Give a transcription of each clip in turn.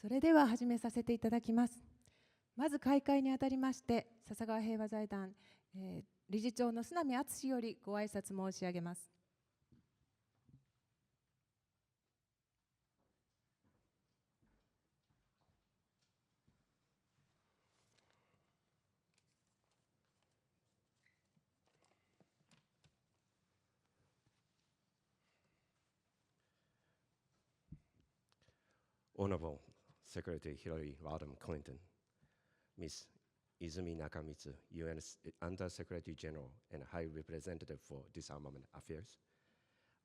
それでは始めさせていただきます。まず開会にあたりまして、笹川平和財団、理事長の須波敦よりご挨拶申し上げます。Honorable Secretary Hillary Rodham Clinton, Ms. Izumi Nakamitsu, UN Under-Secretary General and High Representative for Disarmament Affairs,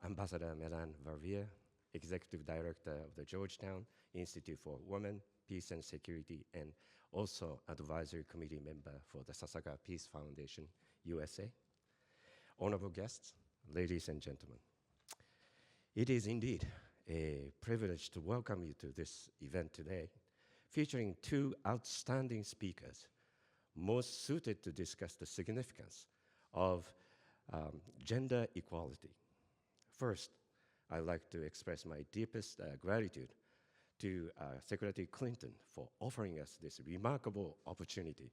Ambassador Melan Vervier, Executive Director of the Georgetown Institute for Women, Peace and Security, and also Advisory Committee member for the Sasakawa Peace Foundation, USA. Honorable guests, ladies and gentlemen, it is indeed a privilege to welcome you to this event today, featuring two outstanding speakers most suited to discuss the significance of gender equality. First, I'd like to express my deepest gratitude to Secretary Clinton for offering us this remarkable opportunity.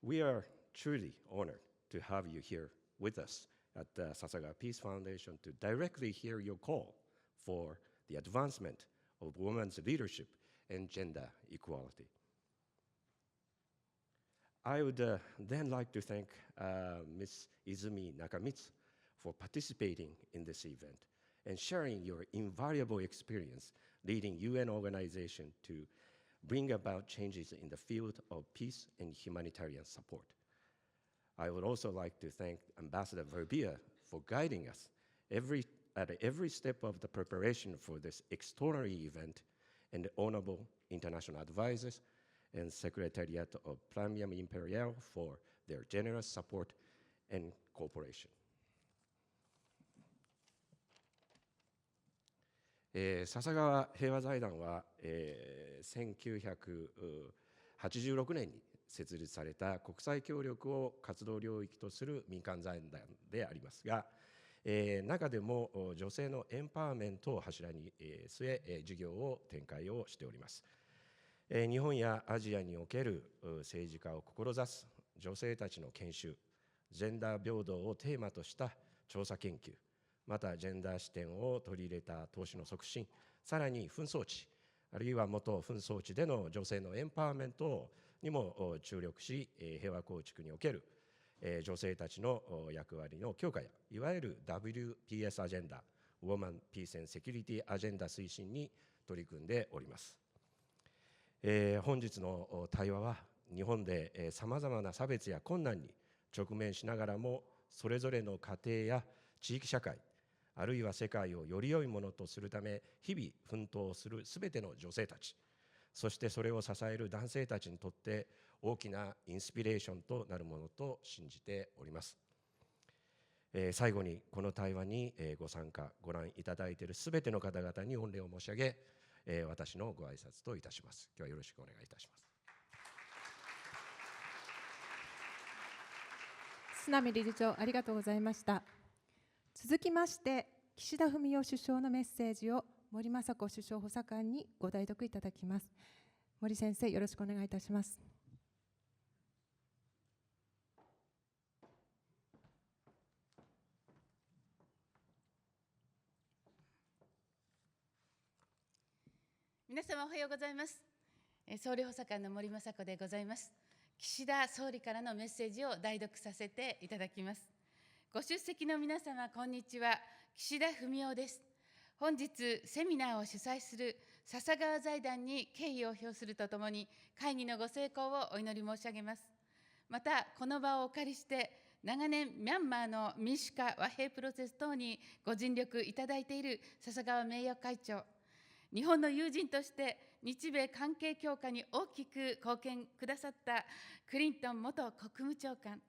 We are truly honored to have you here with us at the Sasakawa Peace Foundation to directly hear your call for the advancement of women's leadership and gender equality. I would then like to thank Ms. Izumi Nakamitsu for participating in this event and sharing your invaluable experience leading UN organizations to bring about changes in the field of peace and humanitarian support. I would also like to thank Ambassador Verbier for guiding us at every step of the preparation for this extraordinary event, and the honorable international advisors and Secretariat of Premium Imperial for their generous support and cooperation. 笹川平和財団は、1986年に設立された国際協力を活動領域とする民間財団でありますが、中でも女性のエンパワーメントを柱に据え事業を展開をしております。日本やアジアにおける政治家を志す女性たちの研修、ジェンダー平等をテーマとした調査研究、またジェンダー視点を取り入れた投資の促進、さらに紛争地あるいは元紛争地での女性のエンパワーメントにも注力し、平和構築における女性たちの役割の強化や、いわゆる WPS アジェンダ、Women, Peace and Security アジェンダ推進に取り組んでおります。本日の対話は、日本でさまざまな差別や困難に直面しながらも、それぞれの家庭や地域社会、あるいは世界をより良いものとするため、日々奮闘するすべての女性たち、そしてそれを支える男性たちにとって大きなインスピレーションとなるものと信じております。最後にこの対話にご参加ご覧いただいているすべての方々に御礼を申し上げ、私のご挨拶といたします。今日はよろしくお願いいたします。須波理事長、ありがとうございました。続きまして岸田文雄首相のメッセージを森雅子首相補佐官にご代読いただきます。森先生、よろしくお願いいたします。皆様おはようございます。総理補佐官の森雅子でございます。岸田総理からのメッセージを代読させていただきます。ご出席の皆様、こんにちは。岸田文雄です。本日、セミナーを主催する笹川財団に敬意を表するとともに、会議のご成功をお祈り申し上げます。また、この場をお借りして、長年、ミャンマーの民主化、和平プロセス等にご尽力いただいている笹川名誉会長、日本の友人として日米関係強化に大きく貢献くださったクリントン元国務長官、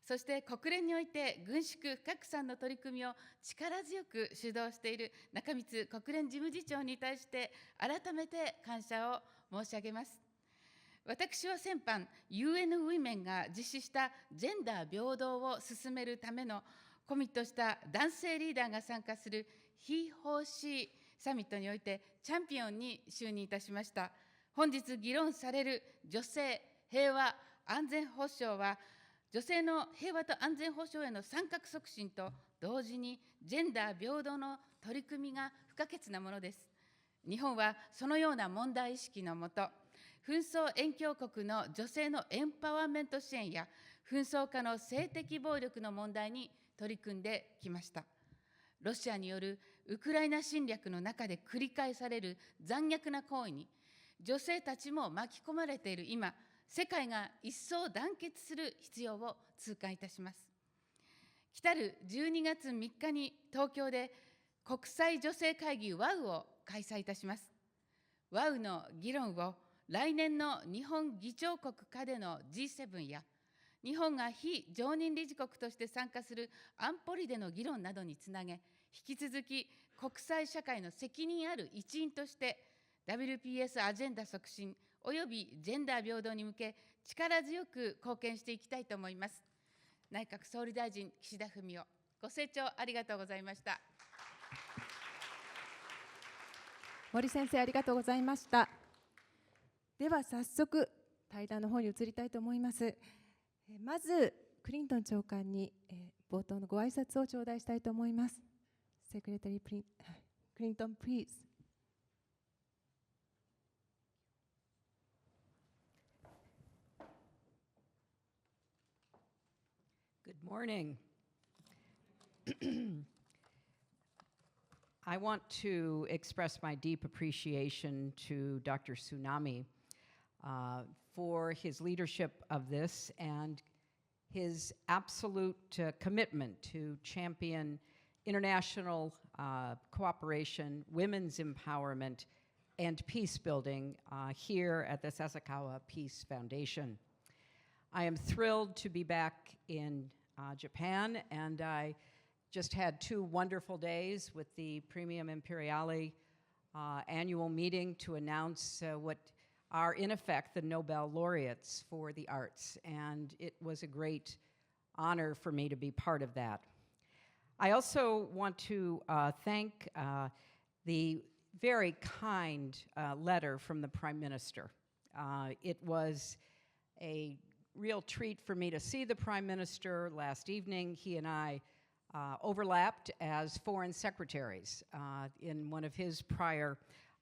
そして国連において軍縮不拡散の取り組みを力強く主導している中光国連事務次長に対して改めて感謝を申し上げます。私は先般、UN Women が実施したジェンダー平等を進めるためのコミットした男性リーダーが参加する非方針サミットにおいてチャンピオンに就任いたしました。本日議論される女性、平和、安全保障は、女性の平和と安全保障への参画促進と同時にジェンダー平等の取り組みが不可欠なものです。日本はそのような問題意識のもと、紛争延強国の女性のエンパワーメント支援や紛争下の性的暴力の問題に取り組んできました。ロシアによるウクライナ侵略の中で繰り返される残虐な行為に女性たちも巻き込まれている今、世界が一層団結する必要を痛感いたします。来たる12月3日に東京で国際女性会議 WOW を開催いたします。WOW の議論を来年の日本議長国下での G7 や日本が非常任理事国として参加する安保理での議論などにつなげ、引き続き国際社会の責任ある一員として WPS アジェンダ促進およびジェンダー平等に向け力強く貢献していきたいと思います。内閣総理大臣岸田文雄、ご清聴ありがとうございました。森先生、ありがとうございました。では早速対談の方に移りたいと思います。まずクリントン長官に冒頭のご挨拶を頂戴したいと思います。Secretary Clinton, please. Good morning. I want to express my deep appreciation to Dr. Tsunami for his leadership of this and his absolute commitment to champion international cooperation, women's empowerment, and peace building here at the Sasakawa Peace Foundation. I am thrilled to be back in Japan, and I just had 2 wonderful days with the Premium Imperiale annual meeting to announce what are in effect the Nobel laureates for the arts, and it was a great honor for me to be part of that. I also want to thank the very kind letter from the Prime Minister. It was a real treat for me to see the Prime Minister last evening. He and I overlapped as foreign secretaries in one of his prior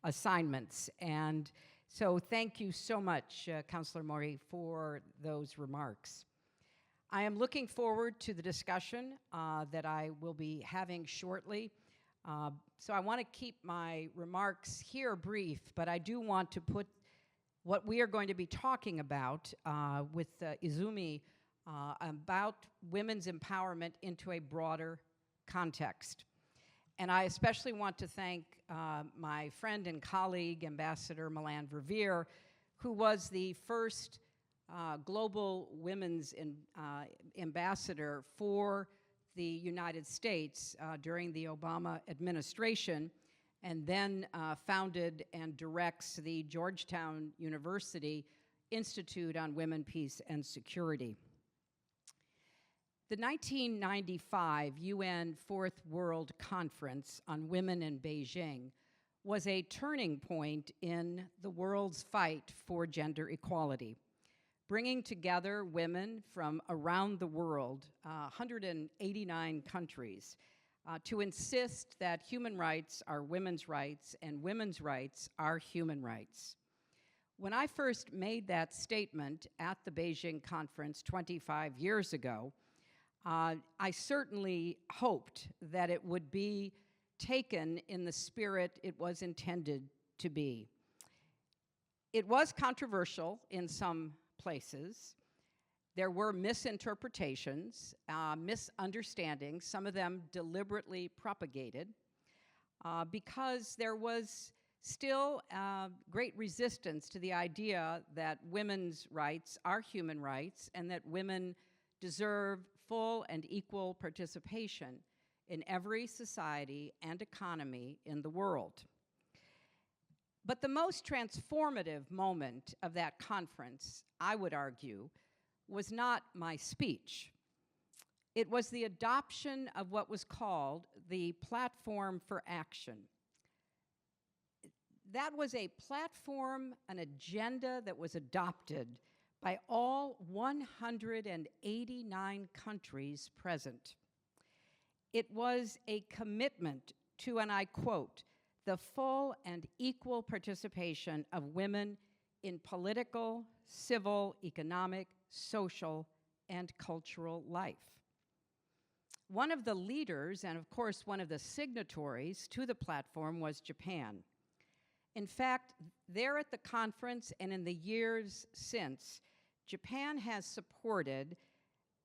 assignments. And so thank you so much, Councillor Mori, for those remarks. I am looking forward to the discussion that I will be having shortly. So I want to keep my remarks here brief, but I do want to put what we are going to be talking about with Izumi about women's empowerment into a broader context. And I especially want to thank my friend and colleague, Ambassador Milan Verveer, who was the first global women's ambassador for the United States during the Obama administration, and then founded and directs the Georgetown University Institute on Women, Peace, and Security. The 1995 UN Fourth World Conference on Women in Beijing was a turning point in the world's fight for gender equality, bringing together women from around the world, 189 countries, to insist that human rights are women's rights and women's rights are human rights. When I first made that statement at the Beijing conference 25 years ago, I certainly hoped that it would be taken in the spirit it was intended to be. It was controversial in some places. There were misinterpretations, misunderstandings, some of them deliberately propagated, because there was still great resistance to the idea that women's rights are human rights and that women deserve full and equal participation in every society and economy in the world. But the most transformative moment of that conference, I would argue, was not my speech. It was the adoption of what was called the Platform for Action, that was a platform, an agenda that was adopted by all 189 countries present. It was a commitment to, and I quote, the full and equal participation of women in political, civil, economic, social, and cultural life. One of the leaders, and of course one of the signatories to the platform, was Japan. In fact, there at the conference and in the years since, Japan has supported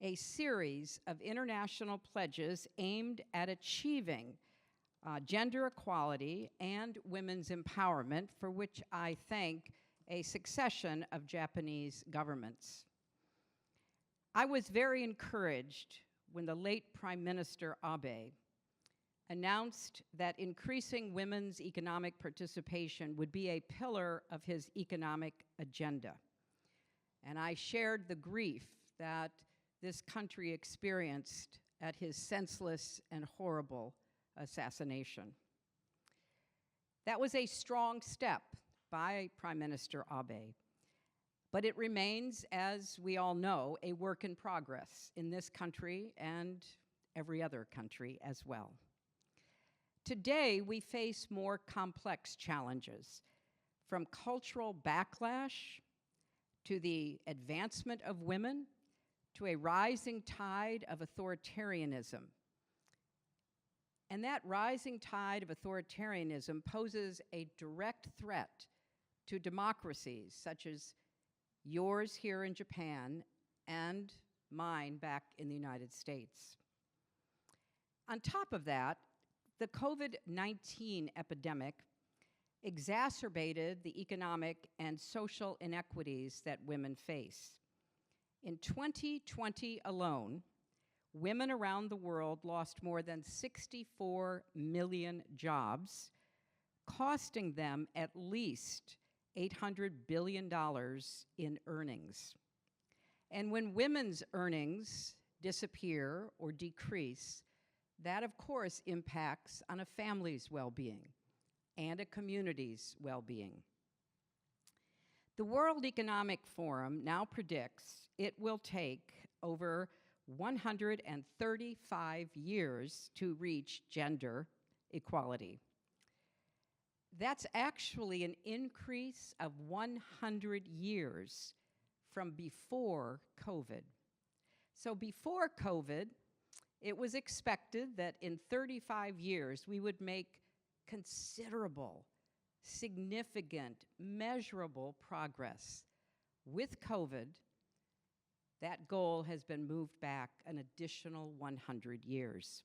a series of international pledges aimed at achieving gender equality and women's empowerment, for which I thank a succession of Japanese governments. I was very encouraged when the late Prime Minister Abe announced that increasing women's economic participation would be a pillar of his economic agenda. And I shared the grief that this country experienced at his senseless and horrible assassination. That was a strong step by Prime Minister Abe, but it remains, as we all know, a work in progress in this country and every other country as well. Today, we face more complex challenges, from cultural backlash to the advancement of women, to a rising tide of authoritarianism. And that rising tide of authoritarianism poses a direct threat to democracies such as yours here in Japan and mine back in the United States. On top of that, the COVID-19 epidemic exacerbated the economic and social inequities that women face. In 2020 alone, women around the world lost more than 64 million jobs, costing them at least $800 billion in earnings. And when women's earnings disappear or decrease, that of course impacts on a family's well-being and a community's well-being. The World Economic Forum now predicts it will take over 135 years to reach gender equality. That's actually an increase of 100 years from before COVID. So before COVID, it was expected that in 35 years we would make considerable, significant, measurable progress. With COVID, that goal has been moved back an additional 100 years.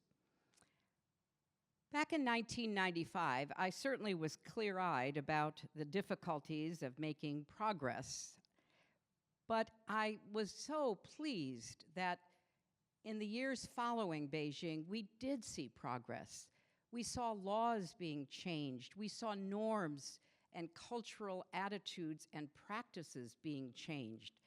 Back in 1995, I certainly was clear-eyed about the difficulties of making progress, but I was so pleased that in the years following Beijing, we did see progress. We saw laws being changed. We saw norms and cultural attitudes and practices being changed.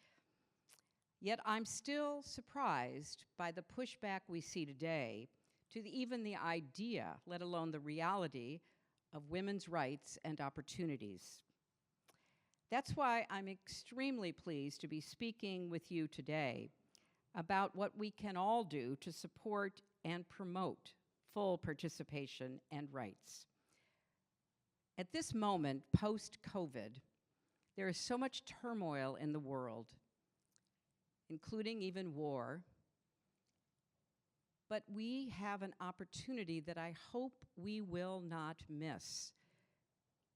Yet I'm still surprised by the pushback we see today to even the idea, let alone the reality, of women's rights and opportunities. That's why I'm extremely pleased to be speaking with you today about what we can all do to support and promote full participation and rights. At this moment, post-COVID, there is so much turmoil in the world, including even war. But we have an opportunity that I hope we will not miss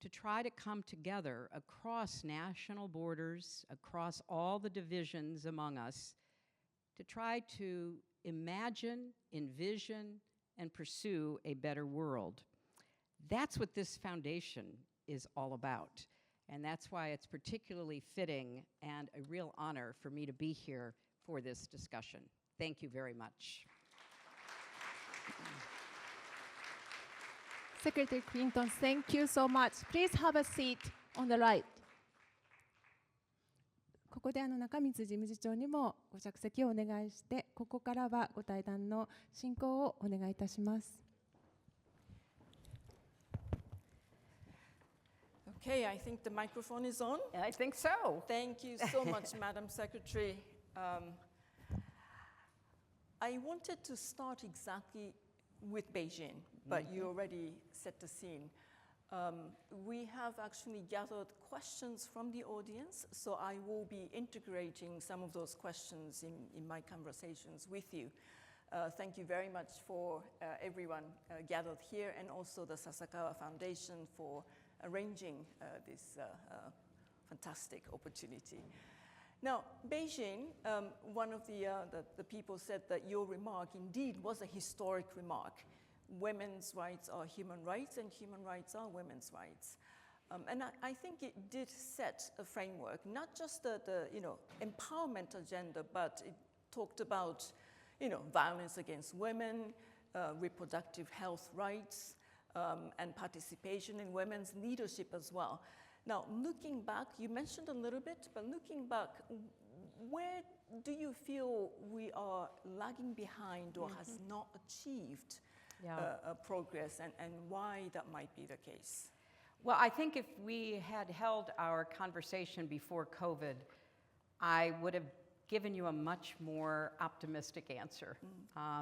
to try to come together across national borders, across all the divisions among us, to try to imagine, envision, and pursue a better world. That's what this foundation is all about. And that's why it's particularly fitting and a real honor for me to be here for this discussion. Thank you very much. Secretary Clinton, thank you so much. Please have a seat on the right. ここで中光事務次長にもご着席をお願いして、ここからはご対談の進行をお願いいたします。Okay, I think the microphone is on. I think so. Thank you so much, Madam Secretary. I wanted to start exactly with Beijing, but you already set the scene. We have actually gathered questions from the audience, so I will be integrating some of those questions in my conversations with you. Thank you very much for everyone gathered here, and also the Sasakawa Foundation for arranging this fantastic opportunity. Now, Beijing, one of the people said that your remark indeed was a historic remark. Women's rights are human rights, and human rights are women's rights. And I think it did set a framework, not just the empowerment agenda, but it talked about violence against women, reproductive health rights, and participation in women's leadership as well. Now, looking back, you mentioned a little bit, but looking back, where do you feel we are lagging behind or has not achieved progress, and why that might be the case? Well, I think if we had held our conversation before COVID, I would have given you a much more optimistic answer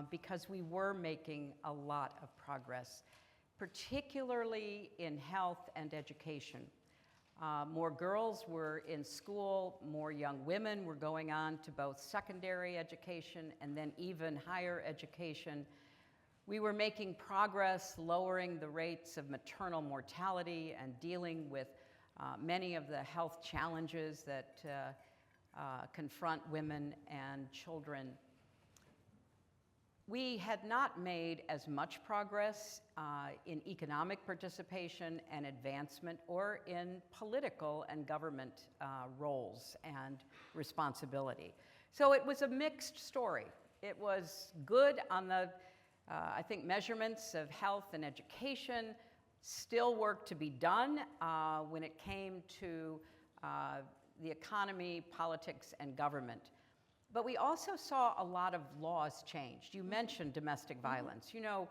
because we were making a lot of progress, particularly in health and education. More girls were in school, more young women were going on to both secondary education and then even higher education. We were making progress lowering the rates of maternal mortality and dealing with many of the health challenges that confront women and children. We had not made as much progress in economic participation and advancement or in political and government roles and responsibility. So it was a mixed story. It was good on the, I think, measurements of health and education, still work to be done when it came to the economy, politics, and government. But we also saw a lot of laws changed. You mentioned domestic violence. You know,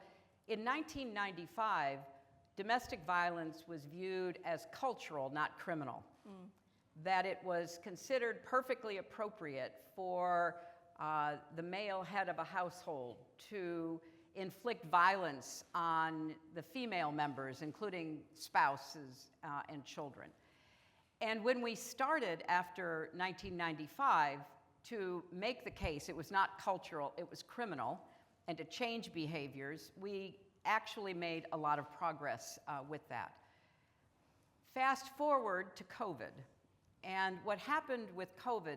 in 1995, domestic violence was viewed as cultural, not criminal. That it was considered perfectly appropriate for the male head of a household to inflict violence on the female members, including spouses and children. And when we started after 1995 to make the case, it was not cultural, it was criminal, and to change behaviors, we actually made a lot of progress with that. Fast forward to COVID, and what happened with COVID,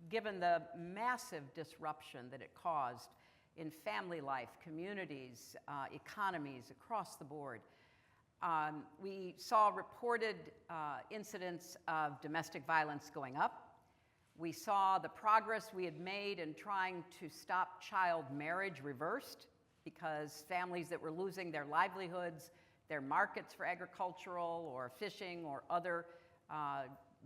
given the massive disruption that it caused in family life, communities, economies across the board, we saw reported incidents of domestic violence going up. We saw the progress we had made in trying to stop child marriage reversed because families that were losing their livelihoods, their markets for agricultural or fishing or other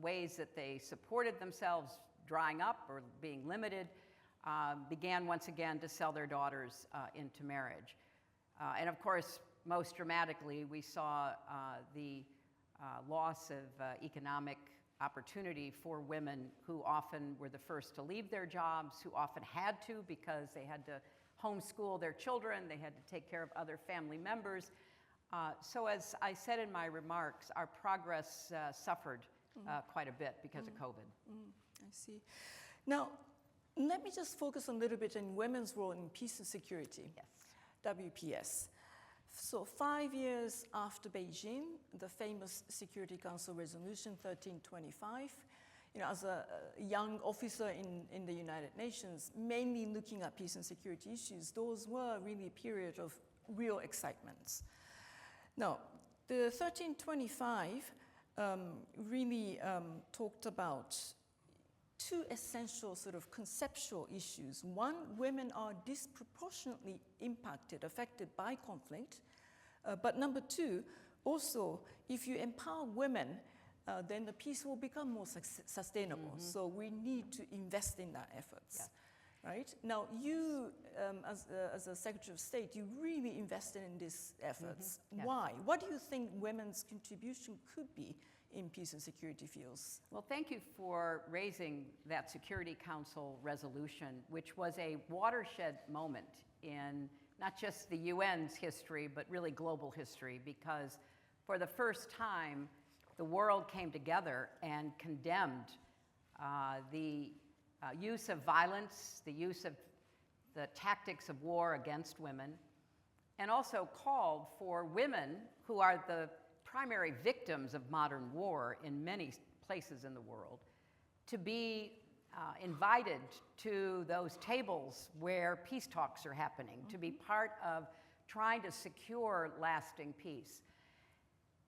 ways that they supported themselves drying up or being limited, began once again to sell their daughters into marriage. And of course, most dramatically, we saw the loss of economic opportunity for women who often were the first to leave their jobs, who often had to because they had to homeschool their children, they had to take care of other family members. So as I said in my remarks, our progress suffered quite a bit because of COVID. I see. Now, let me just focus a little bit on women's role in peace and security, WPS. So 5 years after Beijing, the famous Security Council Resolution 1325, as a young officer in the United Nations, mainly looking at peace and security issues, those were really a period of real excitement. Now, the 1325 really talked about two essential sort of conceptual issues. One, women are disproportionately impacted, affected by conflict. But number two, also, if you empower women, then the peace will become more sustainable. So we need to invest in that efforts. right? Now, you, as a Secretary of State, you really invested in these efforts. Yes. Why? What do you think women's contribution could be in peace and security fields? Well, thank you for raising that Security Council resolution, which was a watershed moment in not just the UN's history, but really global history, because for the first time, the world came together and condemned the use of violence, the use of the tactics of war against women, and also called for women, who are the primary victims of modern war in many places in the world, to be invited to those tables where peace talks are happening, to be part of trying to secure lasting peace.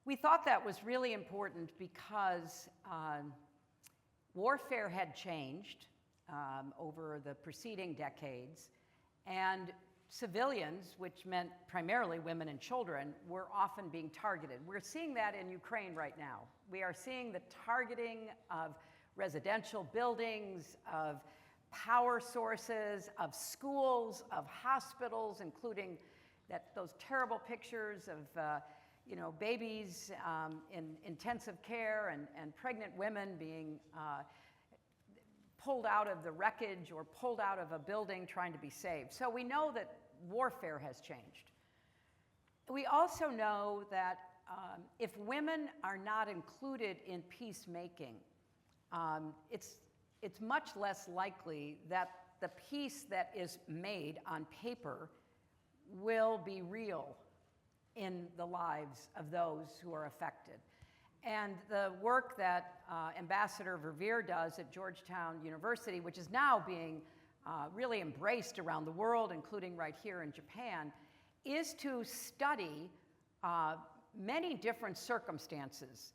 We thought that was really important because warfare had changed over the preceding decades, and civilians, which meant primarily women and children, were often being targeted. We're seeing that in Ukraine right now. We are seeing the targeting of residential buildings, of power sources, of schools, of hospitals, including those terrible pictures of babies in intensive care and pregnant women being pulled out of the wreckage or pulled out of a building trying to be saved. So we know that warfare has changed. We also know that if women are not included in peacemaking, it's much less likely that the peace that is made on paper will be real in the lives of those who are affected. And the work that Ambassador Verveer does at Georgetown University, which is now being really embraced around the world, including right here in Japan, is to study many different circumstances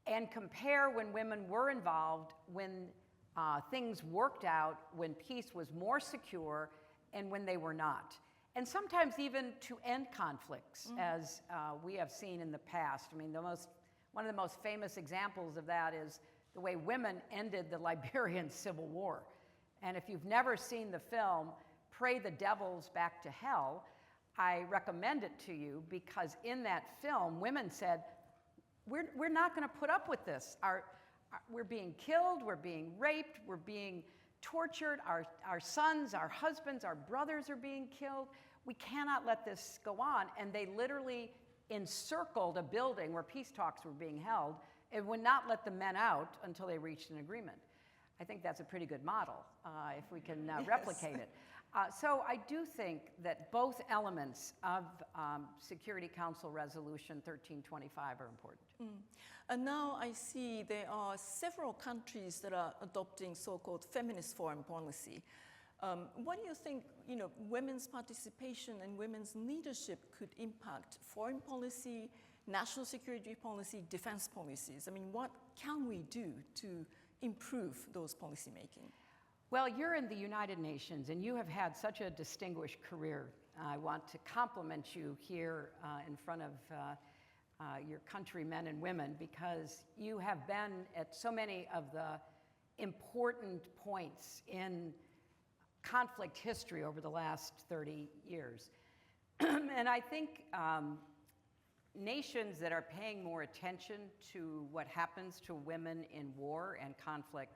and compare when women were involved, when things worked out, when peace was more secure, and when they were not. And sometimes even to end conflicts, as we have seen in the past. I mean, one of the most famous examples of that is the way women ended the Liberian Civil War. And if you've never seen the film, Pray the Devils Back to Hell, I recommend it to you because in that film, women said, we're not going to put up with this. We're being killed, we're being raped, we're being tortured, our sons, our husbands, our brothers are being killed. We cannot let this go on. And they literally encircled a building where peace talks were being held and would not let the men out until they reached an agreement. I think that's a pretty good model if we can replicate it. So I do think that both elements of Security Council Resolution 1325 are important. And now I see there are several countries that are adopting so-called feminist foreign policy. What do you think, women's participation and women's leadership could impact foreign policy, national security policy, defense policies? I mean, what can we do to improve those policy making? Well, you're in the United Nations, and you have had such a distinguished career. I want to compliment you here in front of your countrymen and women because you have been at so many of the important points in conflict history over the last 30 years. And I think nations that are paying more attention to what happens to women in war and conflict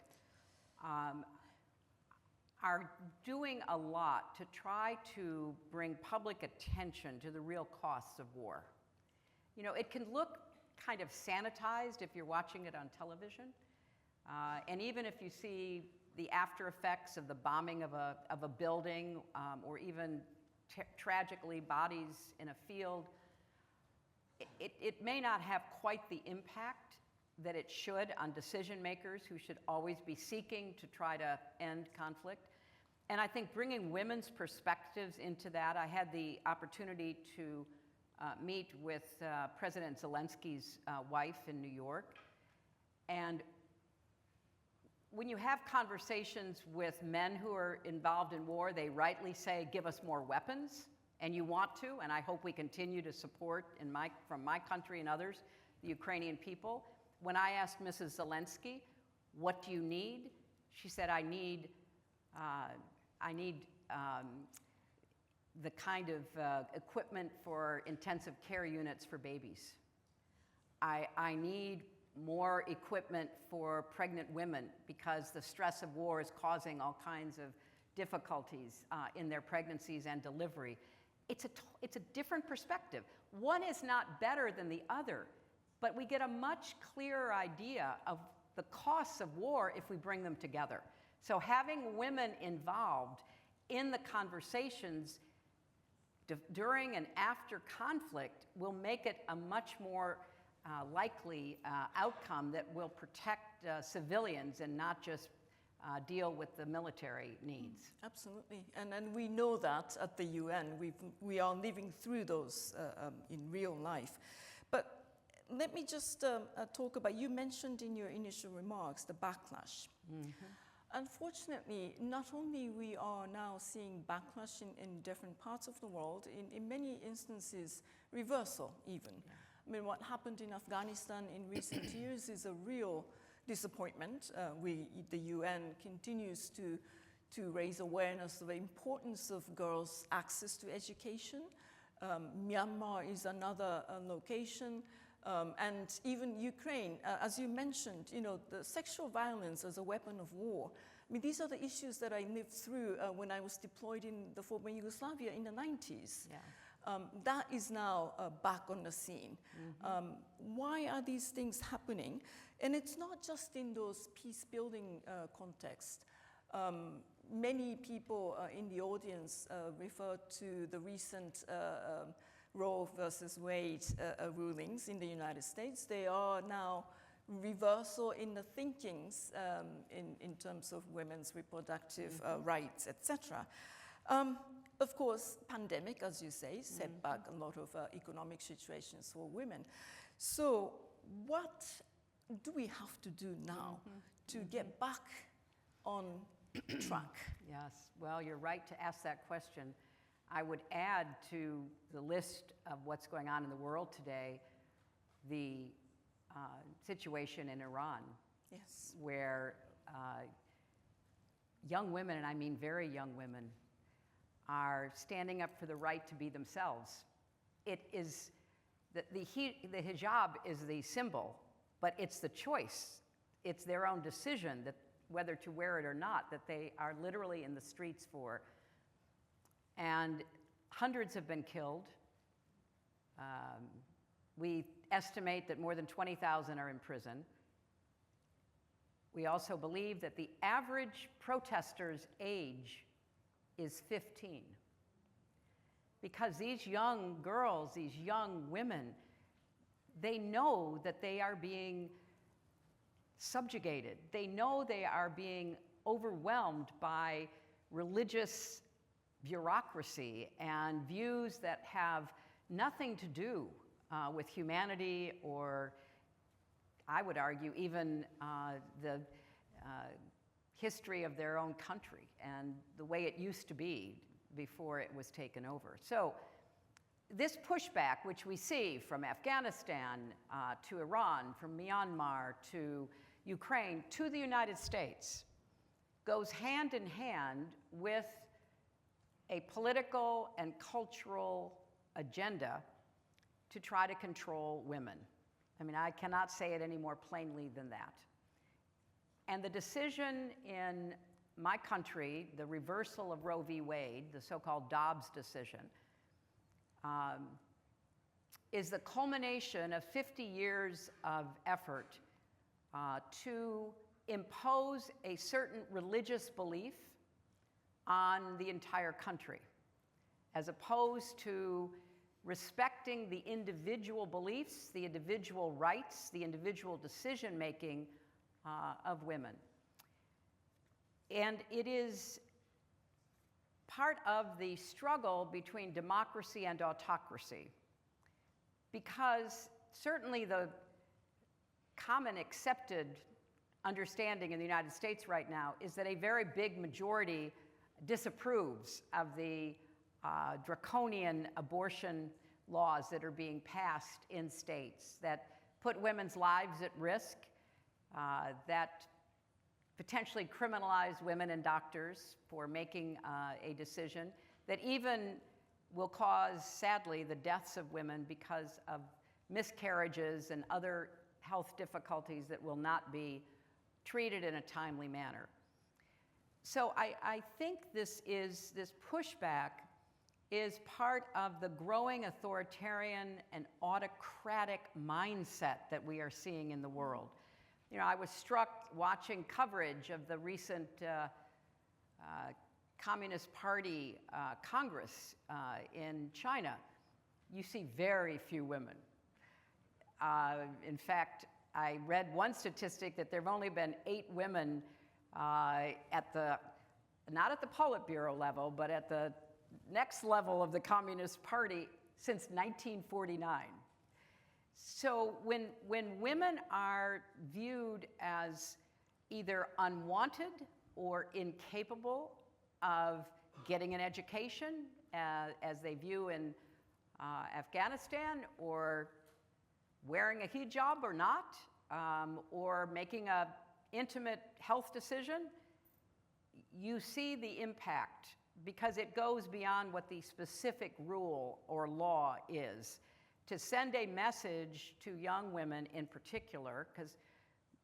are doing a lot to try to bring public attention to the real costs of war. It can look kind of sanitized if you're watching it on television. And even if you see the after effects of the bombing of a building or even tragically bodies in a field, it may not have quite the impact that it should on decision makers who should always be seeking to try to end conflict. And I think bringing women's perspectives into that, I had the opportunity to meet with President Zelensky's wife in New York. And when you have conversations with men who are involved in war, they rightly say, give us more weapons, and you want to, and I hope we continue to support from my country and others, the Ukrainian people. When I asked Mrs. Zelensky, what do you need? She said, I need I need the kind of equipment for intensive care units for babies. I need more equipment for pregnant women because the stress of war is causing all kinds of difficulties in their pregnancies and delivery. It's a different perspective. One is not better than the other, but we get a much clearer idea of the costs of war if we bring them together. So having women involved in the conversations during and after conflict will make it a much more likely outcome that will protect civilians and not just deal with the military needs. Absolutely, and we know that at the UN. We are living through those in real life. But let me just talk about, you mentioned in your initial remarks the backlash. Unfortunately, not only we are now seeing backlash in different parts of the world, in many instances, reversal even. I mean, what happened in Afghanistan in recent years is a real disappointment. The UN continues to raise awareness of the importance of girls' access to education. Myanmar is another location. And even Ukraine, as you mentioned, the sexual violence as a weapon of war. I mean, these are the issues that I lived through when I was deployed in the former Yugoslavia in the 90s. Yeah. That is now back on the scene. Why are these things happening? And it's not just in those peace-building contexts. Many people in the audience refer to the recent Roe versus Wade rulings in the United States. They are now reversal in the thinkings in terms of women's reproductive rights, etc. Of course, pandemic, as you say, set back a lot of economic situations for women. So what do we have to do now to get back on track? Yes, well, you're right to ask that question. I would add to the list of what's going on in the world today the situation in Iran, Yes. where young women, and I mean very young women, are standing up for the right to be themselves. It is, the hijab is the symbol, but it's the choice. It's their own decision that whether to wear it or not, that they are literally in the streets for. And hundreds have been killed. We estimate that more than 20,000 are in prison. We also believe that the average protester's age is 15. Because these young girls, these young women, they know that they are being subjugated. They know they are being overwhelmed by religious bureaucracy and views that have nothing to do with humanity or, I would argue, even the history of their own country and the way it used to be before it was taken over. So this pushback, which we see from Afghanistan to Iran, from Myanmar to Ukraine to the United States, goes hand in hand with a political and cultural agenda to try to control women. I mean, I cannot say it any more plainly than that. And the decision in my country, the reversal of Roe v. Wade, the so-called Dobbs decision, is the culmination of 50 years of effort to impose a certain religious belief on the entire country, as opposed to respecting the individual beliefs, the individual rights, the individual decision-making of women. And it is part of the struggle between democracy and autocracy, because certainly the common accepted understanding in the United States right now is that a very big majority disapproves of the draconian abortion laws that are being passed in states that put women's lives at risk, that potentially criminalize women and doctors for making a decision that even will cause, sadly, the deaths of women because of miscarriages and other health difficulties that will not be treated in a timely manner. So I think this pushback is part of the growing authoritarian and autocratic mindset that we are seeing in the world. You know, I was struck watching coverage of the recent Communist Party Congress in China. You see very few women. In fact, I read one statistic that there have only been 8 women not at the Politburo level, but at the next level of the Communist Party since 1949. So when women are viewed as either unwanted or incapable of getting an education, as they view in Afghanistan, or wearing a hijab or not, or making an intimate health decision, you see the impact because it goes beyond what the specific rule or law is. To send a message to young women in particular, because,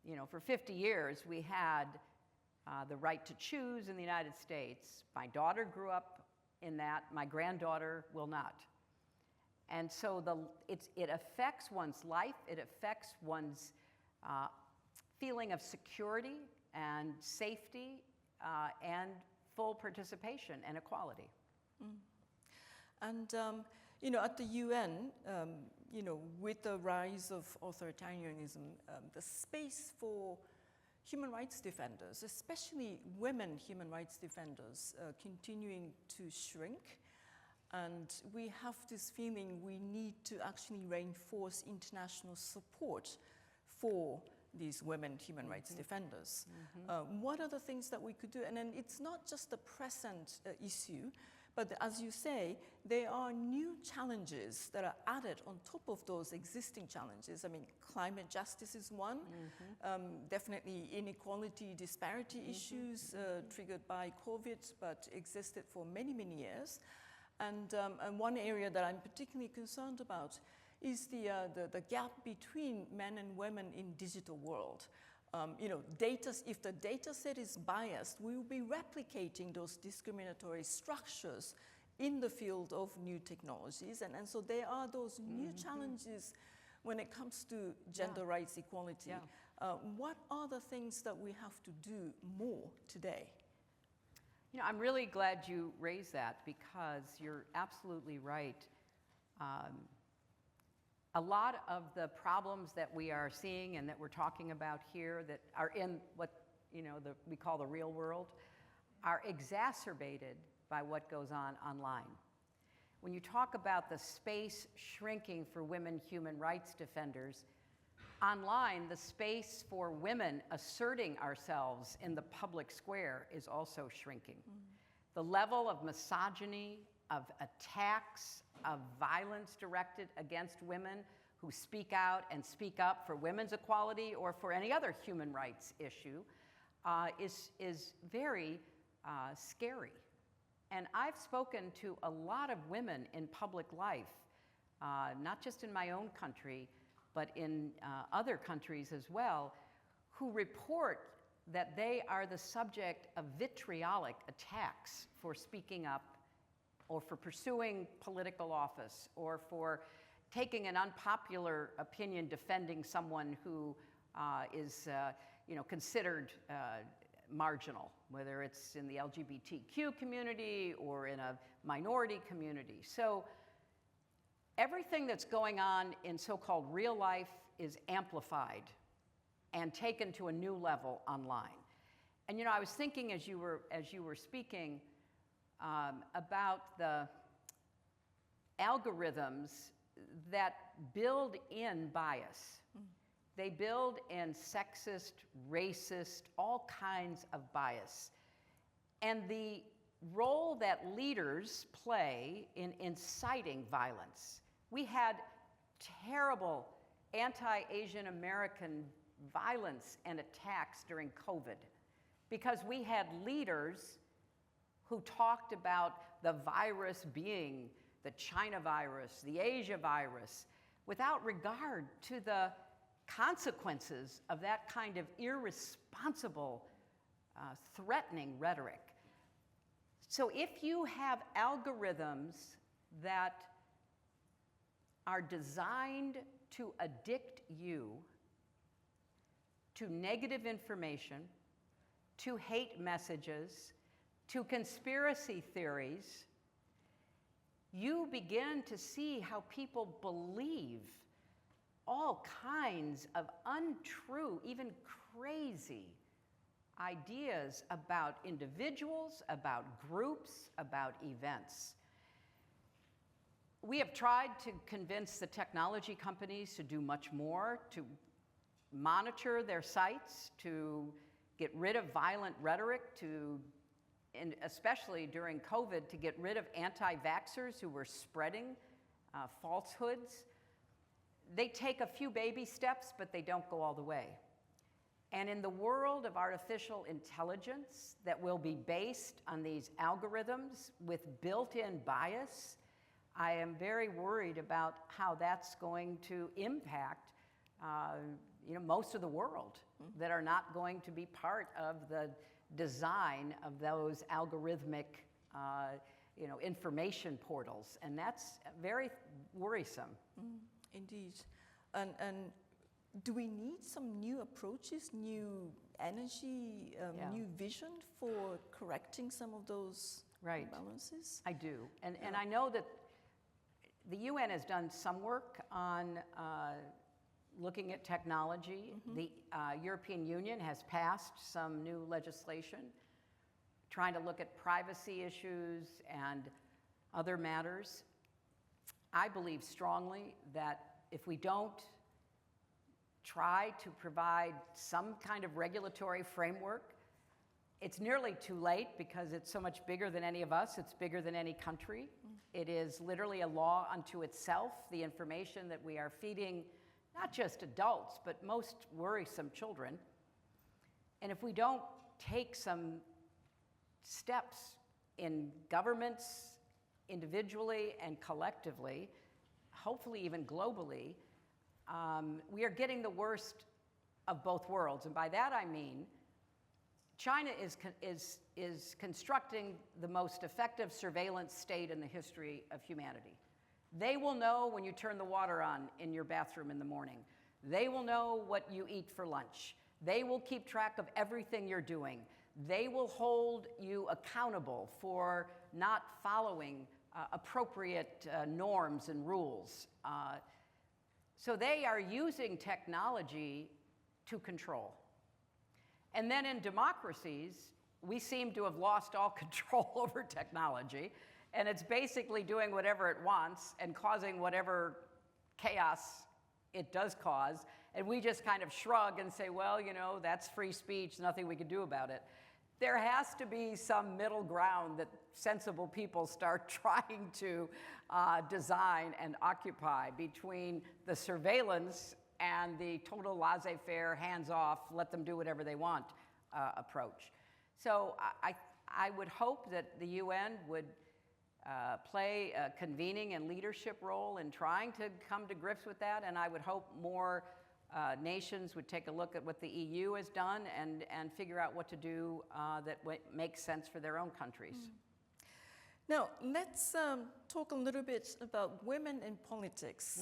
you know, for 50 years we had the right to choose in the United States. My daughter grew up in that. My granddaughter will not. And so it affects one's life. It affects one's feeling of security and safety and full participation and equality. And you know, at the UN, you know, with the rise of authoritarianism, the space for human rights defenders, especially women human rights defenders, continuing to shrink. And we have this feeling we need to actually reinforce international support for these women human rights defenders. What are the things that we could do? And then it's not just the present issue, but as you say, there are new challenges that are added on top of those existing challenges. I mean, climate justice is one, definitely inequality, disparity issues triggered by COVID, but existed for many, many years. And one area that I'm particularly concerned about is the gap between men and women in digital world. You know, if the data set is biased, we will be replicating those discriminatory structures in the field of new technologies. And so there are those new challenges when it comes to gender rights equality. What are the things that we have to do more today? You know, I'm really glad you raised that because you're absolutely right. A lot of the problems that we are seeing and that we're talking about here that are in what, you know, we call the real world are exacerbated by what goes on online. When you talk about the space shrinking for women human rights defenders, online, the space for women asserting ourselves in the public square is also shrinking. The level of misogyny, of attacks, of violence directed against women who speak out and speak up for women's equality or for any other human rights issue is very scary. And I've spoken to a lot of women in public life, not just in my own country, but in other countries as well, who report that they are the subject of vitriolic attacks for speaking up or for pursuing political office or for taking an unpopular opinion defending someone who is you know, considered marginal, whether it's in the LGBTQ community or in a minority community. So everything that's going on in so-called real life is amplified and taken to a new level online. And you know, I was thinking as you were speaking about the algorithms that build in bias. They build in sexist, racist, all kinds of bias. And the role that leaders play in inciting violence. We had terrible anti-Asian American violence and attacks during COVID. because we had leaders who talked about the virus being the China virus, the Asia virus, without regard to the consequences of that kind of irresponsible, threatening rhetoric. So if you have algorithms that are designed to addict you to negative information, to hate messages, to conspiracy theories, you begin to see how people believe all kinds of untrue, even crazy ideas about individuals, about groups, about events. We have tried to convince the technology companies to do much more, to monitor their sites, to get rid of violent rhetoric, and especially during COVID, to get rid of anti-vaxxers who were spreading falsehoods. They take a few baby steps, but they don't go all the way. And in the world of artificial intelligence that will be based on these algorithms with built-in bias, I am very worried about how that's going to impact most of the world that are not going to be part of the design of those algorithmic information portals. And that's very worrisome. Indeed. And do we need some new approaches, new energy, new vision for correcting some of those imbalances? I do. And I know that the UN has done some work on looking at technology. The European Union has passed some new legislation trying to look at privacy issues and other matters. I believe strongly that if we don't try to provide some kind of regulatory framework, it's nearly too late because it's so much bigger than any of us. It's bigger than any country. It is literally a law unto itself, the information that we are feeding not just adults, but most worrisome children. And if we don't take some steps in governments, individually and collectively, hopefully even globally, we are getting the worst of both worlds. And by that I mean, China is constructing the most effective surveillance state in the history of humanity. They will know when you turn the water on in your bathroom in the morning. They will know what you eat for lunch. They will keep track of everything you're doing. They will hold you accountable for not following appropriate norms and rules. So they are using technology to control. And then in democracies, we seem to have lost all control over technology, and it's basically doing whatever it wants and causing whatever chaos it does cause, and we just kind of shrug and say, well, that's free speech, nothing we can do about it. There has to be some middle ground that sensible people start trying to design and occupy between the surveillance and the total laissez-faire, hands-off, let them do whatever they want approach. So I would hope that the UN would play a convening and leadership role in trying to come to grips with that, and I would hope more nations would take a look at what the EU has done and figure out what to do that makes sense for their own countries. Now, let's talk a little bit about women in politics.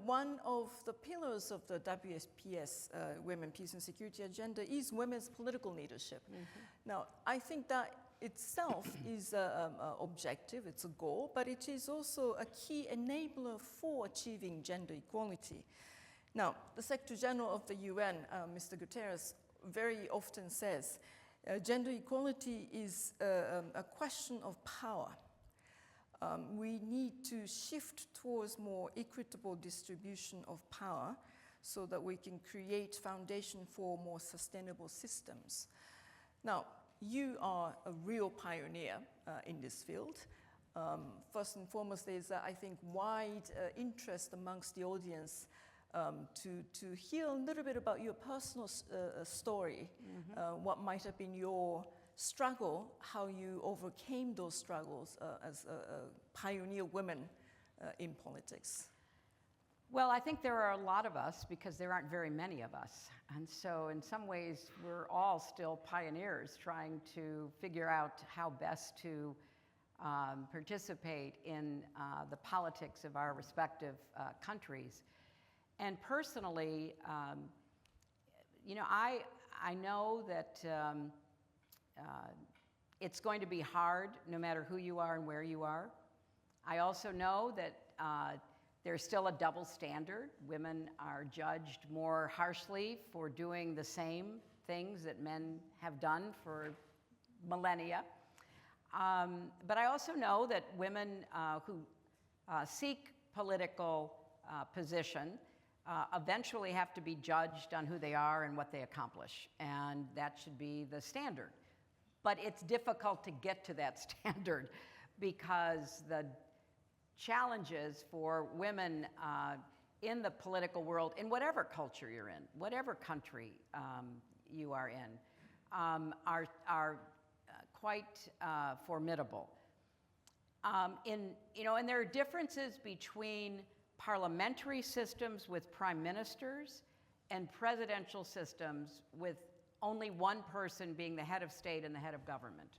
One of the pillars of the WSPS, Women, Peace and Security Agenda, is women's political leadership. Now, I think that itself is an objective, it's a goal, but it is also a key enabler for achieving gender equality. Now, the Secretary General of the UN, Mr. Guterres, very often says, gender equality is a question of power. We need to shift towards more equitable distribution of power so that we can create foundation for more sustainable systems. Now, you are a real pioneer in this field. First and foremost, there's, I think, wide interest amongst the audience to hear a little bit about your personal story, what might have been your struggle, how you overcame those struggles as a pioneer woman in politics. Well, I think there are a lot of us because there aren't very many of us. And so in some ways, we're all still pioneers trying to figure out how best to participate in the politics of our respective countries. And personally, you know, I know that it's going to be hard no matter who you are and where you are. I also know that there's still a double standard. Women are judged more harshly for doing the same things that men have done for millennia. But I also know that women who seek political position eventually have to be judged on who they are and what they accomplish, and that should be the standard. But it's difficult to get to that standard because the challenges for women in the political world, in whatever culture you're in, whatever country you are in, are quite formidable. And there are differences between parliamentary systems with prime ministers and presidential systems with only one person being the head of state and the head of government.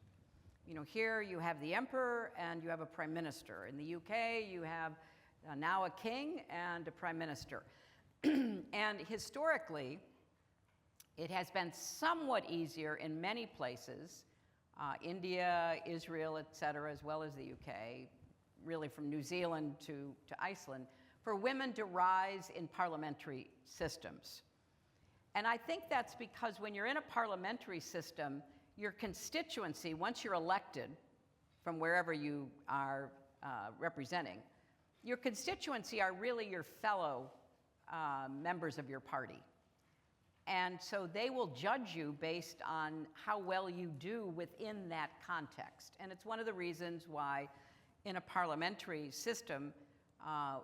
You know, here you have the emperor and you have a prime minister. In the UK, you have now a king and a prime minister. And historically, it has been somewhat easier in many places, India, Israel, et cetera, as well as the UK, really from New Zealand to Iceland, for women to rise in parliamentary systems. And I think that's because when you're in a parliamentary system, your constituency, once you're elected from wherever you are representing, your constituency are really your fellow members of your party. And so they will judge you based on how well you do within that context. And it's one of the reasons why in a parliamentary system,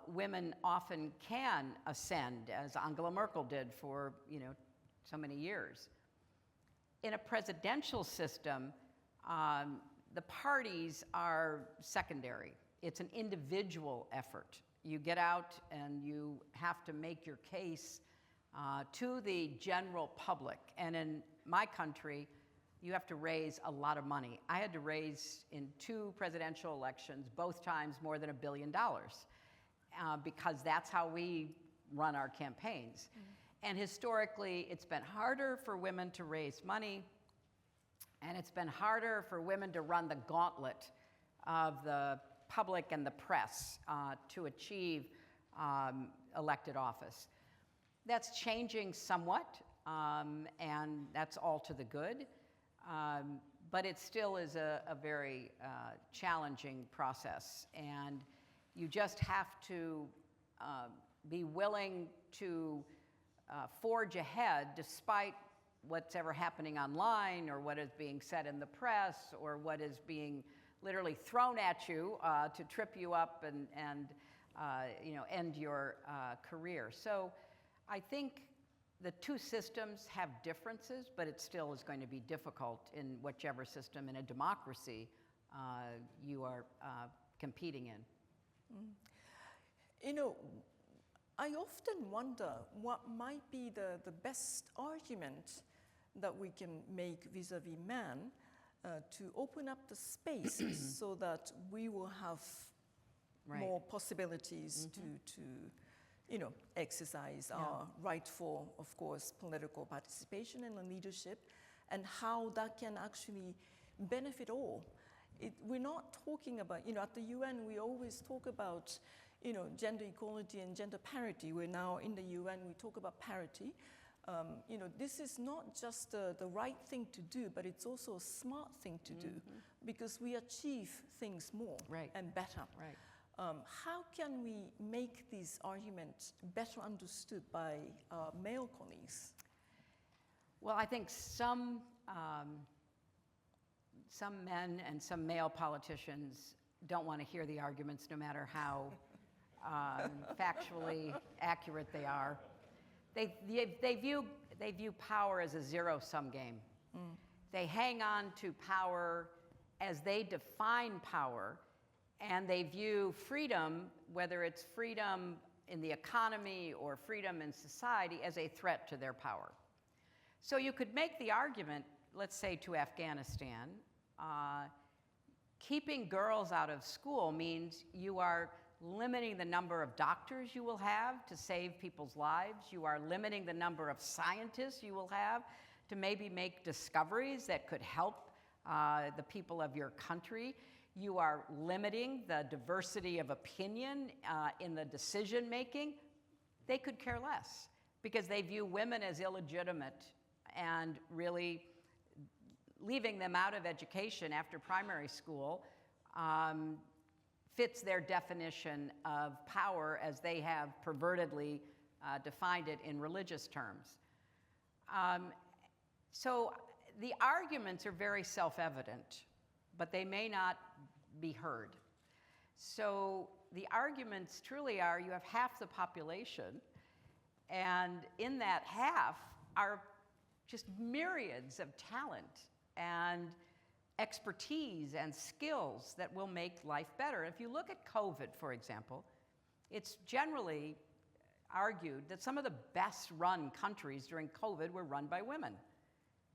women often can ascend, as Angela Merkel did for, so many years. In a presidential system, the parties are secondary. It's an individual effort. You get out and you have to make your case to the general public. And in my country, you have to raise a lot of money. I had to raise in 2 presidential elections, both times more than $1 billion, because that's how we run our campaigns. And historically, it's been harder for women to raise money, and it's been harder for women to run the gauntlet of the public and the press to achieve elected office. That's changing somewhat, and that's all to the good, but it still is a very challenging process, and you just have to be willing to forge ahead despite what's ever happening online or what is being said in the press or what is being literally thrown at you to trip you up and end your career. So I think the 2 systems have differences, but it still is going to be difficult in whichever system in a democracy you are competing in. I often wonder what might be the best argument that we can make vis-a-vis men to open up the space so that we will have more possibilities to exercise our rightful, of course, political participation and leadership, and how that can actually benefit all. We're not talking about, at the UN, we always talk about gender equality and gender parity. We're now in the UN, we talk about parity. This is not just the right thing to do, but it's also a smart thing to do because we achieve things more and better. Right. How can we make these arguments better understood by our male colleagues? Well, I think some men and some male politicians don't want to hear the arguments no matter how factually accurate they are. They view power as a zero-sum game. They hang on to power as they define power, and they view freedom, whether it's freedom in the economy or freedom in society, as a threat to their power. So you could make the argument, let's say to Afghanistan, keeping girls out of school means you are limiting the number of doctors you will have to save people's lives. You are limiting the number of scientists you will have to maybe make discoveries that could help the people of your country. You are limiting the diversity of opinion in the decision making. They could care less because they view women as illegitimate, and really leaving them out of education after primary school fits their definition of power as they have pervertedly defined it in religious terms. So the arguments are very self-evident, but they may not be heard. So the arguments truly are, you have half the population, and in that half are just myriads of talent and expertise and skills that will make life better. If you look at COVID, for example, it's generally argued that some of the best run countries during COVID were run by women.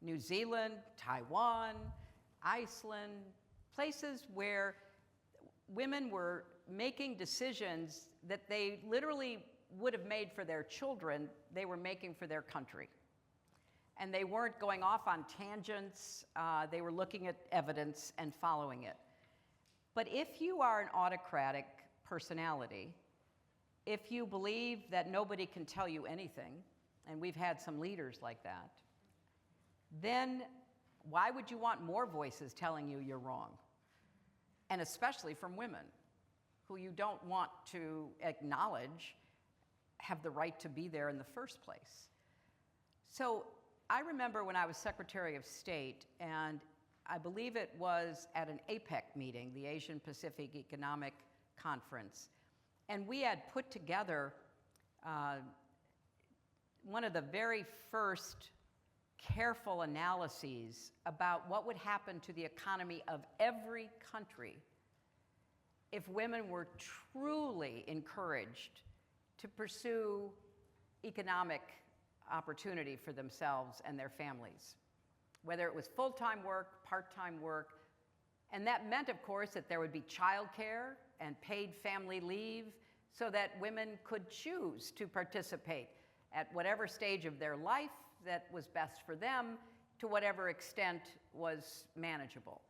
New Zealand, Taiwan, Iceland, places where women were making decisions that they literally would have made for their children, they were making for their country. And they weren't going off on tangents, they were looking at evidence and following it. But if you are an autocratic personality, if you believe that nobody can tell you anything, and we've had some leaders like that, then why would you want more voices telling you you're wrong? And especially from women, who you don't want to acknowledge have the right to be there in the first place. So I remember when I was Secretary of State, and I believe it was at an APEC meeting, the Asian Pacific Economic Conference, and we had put together one of the very first careful analyses about what would happen to the economy of every country if women were truly encouraged to pursue economic opportunity for themselves and their families, whether it was full-time work, part-time work. And that meant, of course, that there would be childcare and paid family leave so that women could choose to participate at whatever stage of their life that was best for them, to whatever extent was manageable.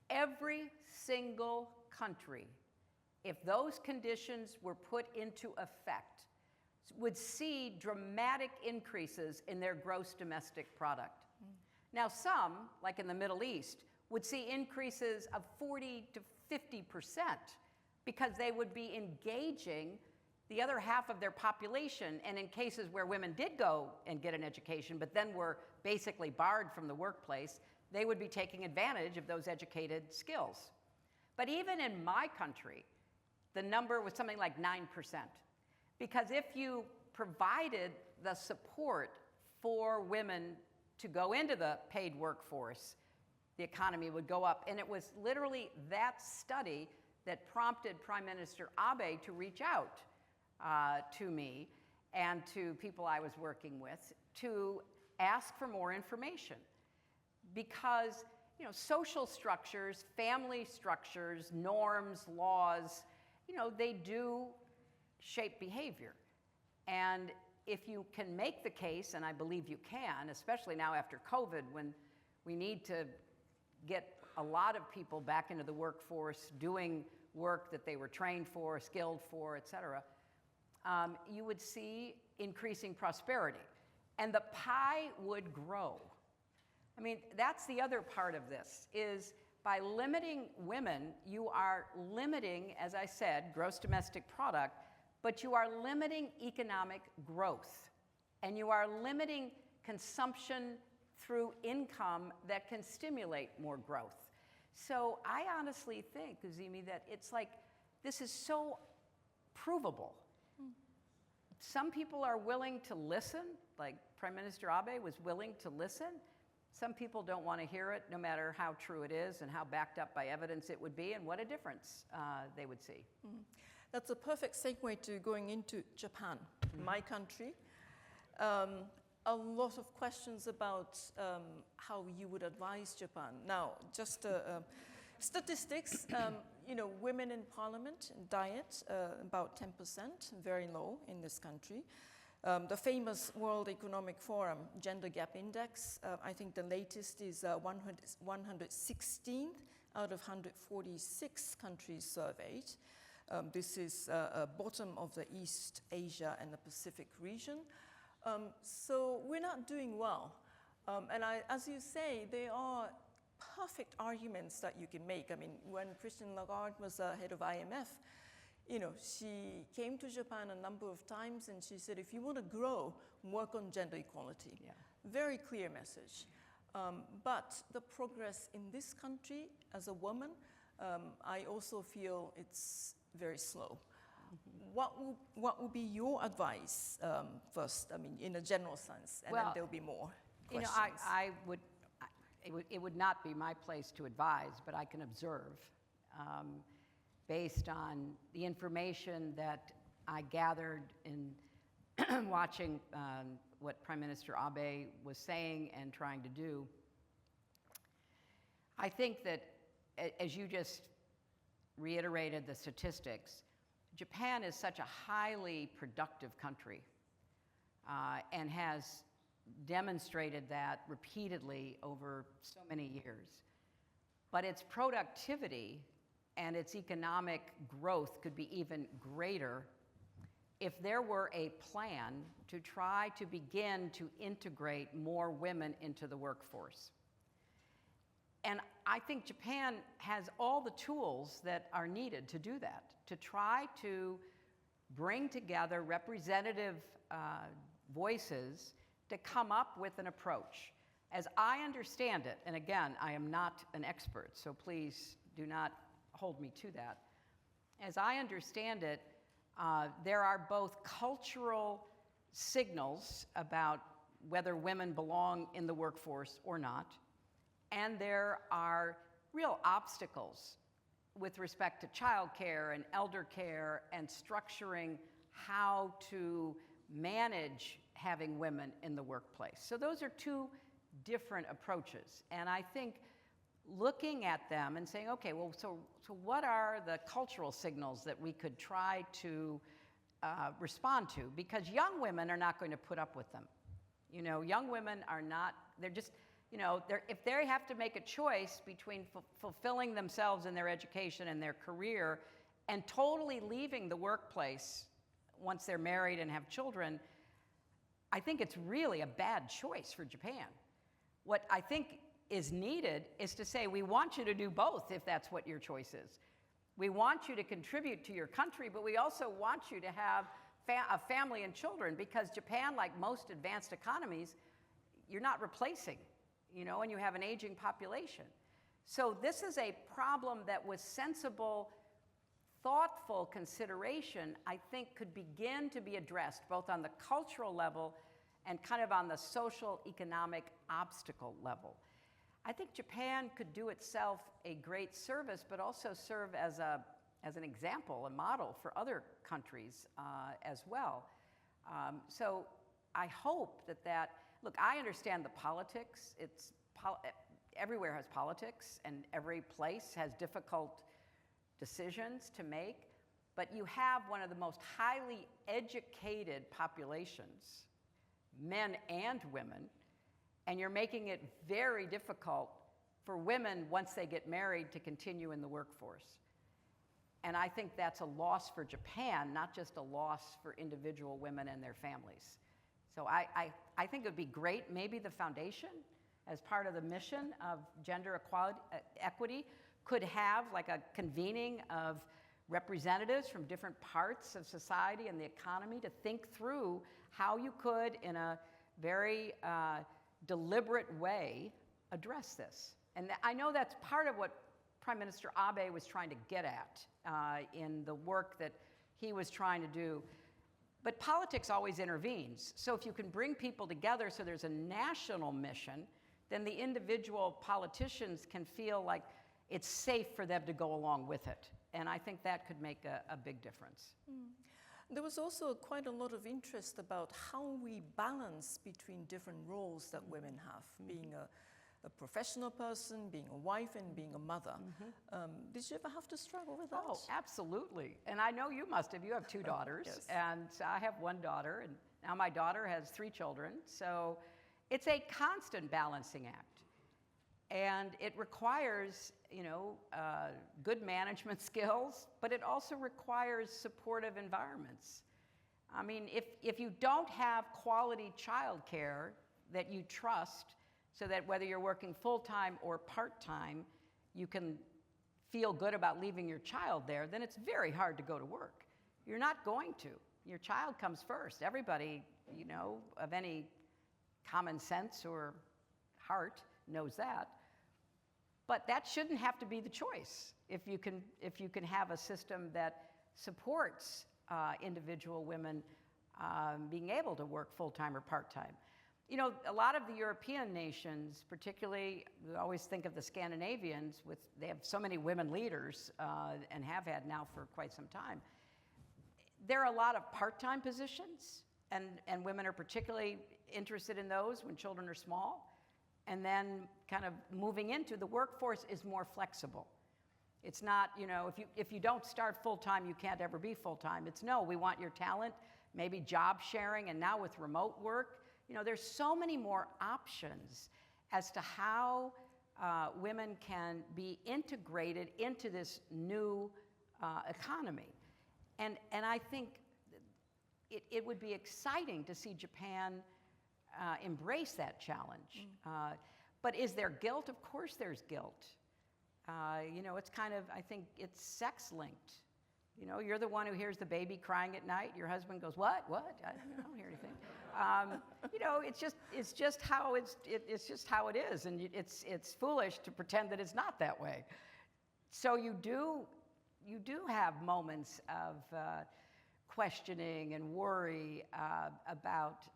Every single country, if those conditions were put into effect, would see dramatic increases in their gross domestic product. Now some, like in the Middle East, would see increases of 40 to 50% because they would be engaging the other half of their population, and in cases where women did go and get an education but then were basically barred from the workplace, they would be taking advantage of those educated skills. But even in my country, the number was something like 9%. Because if you provided the support for women to go into the paid workforce, the economy would go up. And it was literally that study that prompted Prime Minister Abe to reach out to me and to people I was working with to ask for more information. Because social structures, family structures, norms, laws, they do shape behavior. And if you can make the case, and I believe you can, especially now after COVID, when we need to get a lot of people back into the workforce doing work that they were trained for, skilled for, et cetera, you would see increasing prosperity. And the pie would grow. I mean, that's the other part of this, is by limiting women, you are limiting, as I said, gross domestic product, but you are limiting economic growth. And you are limiting consumption through income that can stimulate more growth. So I honestly think, Izumi, that it's like this is so provable. Some people are willing to listen, like Prime Minister Abe was willing to listen. Some people don't want to hear it, no matter how true it is and how backed up by evidence it would be, and what a difference they would see. That's a perfect segue to going into Japan, my country. A lot of questions about how you would advise Japan. Now, just statistics, women in parliament, diet, about 10%, very low in this country. The famous World Economic Forum Gender Gap Index, I think the latest is 116th out of 146 countries surveyed. This is bottom of the East Asia and the Pacific region. So we're not doing well. And as you say, there are perfect arguments that you can make. I mean, when Christine Lagarde was head of IMF, she came to Japan a number of times and she said, if you want to grow, work on gender equality. Yeah. Very clear message. But the progress in this country as a woman, I also feel it's very slow. What would be your advice first, I mean, in a general sense, and then there'll be more questions. It would not be my place to advise, but I can observe. Based on the information that I gathered in watching what Prime Minister Abe was saying and trying to do, I think that, as you just reiterated the statistics, Japan is such a highly productive country and has demonstrated that repeatedly over so many years. But its productivity and its economic growth could be even greater if there were a plan to try to begin to integrate more women into the workforce. And I think Japan has all the tools that are needed to do that, to try to bring together representative voices to come up with an approach. As I understand it, and again, I am not an expert, so please do not hold me to that. As I understand it, there are both cultural signals about whether women belong in the workforce or not, and there are real obstacles with respect to childcare and elder care and structuring how to manage having women in the workplace. So those are two different approaches, and I think looking at them and saying, okay, well, so what are the cultural signals that we could try to respond to? Because young women are not going to put up with them. Young women are not, they're just, if they have to make a choice between fulfilling themselves in their education and their career and totally leaving the workplace once they're married and have children, I think it's really a bad choice for Japan. What I think is needed is to say, we want you to do both if that's what your choice is. We want you to contribute to your country, but we also want you to have a family and children, because Japan, like most advanced economies, you're not replacing, and you have an aging population. So this is a problem that with sensible, thoughtful consideration, I think could begin to be addressed both on the cultural level and kind of on the social economic obstacle level. I think Japan could do itself a great service, but also serve as an example, a model for other countries as well. So I hope that, look, I understand the politics. Everywhere has politics, and every place has difficult decisions to make, but you have one of the most highly educated populations, men and women, and you're making it very difficult for women, once they get married, to continue in the workforce. And I think that's a loss for Japan, not just a loss for individual women and their families. So I think it would be great, maybe the foundation, as part of the mission of gender equity, could have like a convening of representatives from different parts of society and the economy to think through how you could, in a very deliberate way, address this. And I know that's part of what Prime Minister Abe was trying to get at in the work that he was trying to do. But politics always intervenes. So if you can bring people together so there's a national mission, then the individual politicians can feel like it's safe for them to go along with it. And I think that could make a big difference. There was also quite a lot of interest about how we balance between different roles that women have, being a professional person, being a wife, and being a mother. Did you ever have to struggle with that? Oh, absolutely. And I know you must have. You have 2 daughters. Yes. And I have 1 daughter. And now my daughter has 3 children. So it's a constant balancing act. And it requires, good management skills, but it also requires supportive environments. I mean, if you don't have quality childcare that you trust, so that whether you're working full-time or part-time, you can feel good about leaving your child there, then it's very hard to go to work. You're not going to. Your child comes first. Everybody, of any common sense or heart knows that. But that shouldn't have to be the choice if you can have a system that supports individual women being able to work full-time or part-time. A lot of the European nations, particularly, we always think of the Scandinavians, they have so many women leaders and have had now for quite some time. There are a lot of part-time positions, and women are particularly interested in those when children are small. And then kind of moving into the workforce is more flexible. It's not, if you don't start full-time, you can't ever be full-time. It's no, we want your talent, maybe job sharing, and now with remote work, there's so many more options as to how women can be integrated into this new economy. And I think it would be exciting to see Japan embrace that challenge. But is there guilt? Of course there's guilt. It's kind of, I think it's sex linked. You're the one who hears the baby crying at night. Your husband goes, what? I don't hear anything. It's just how it is. And it's foolish to pretend that it's not that way. So you do have moments of questioning and worry about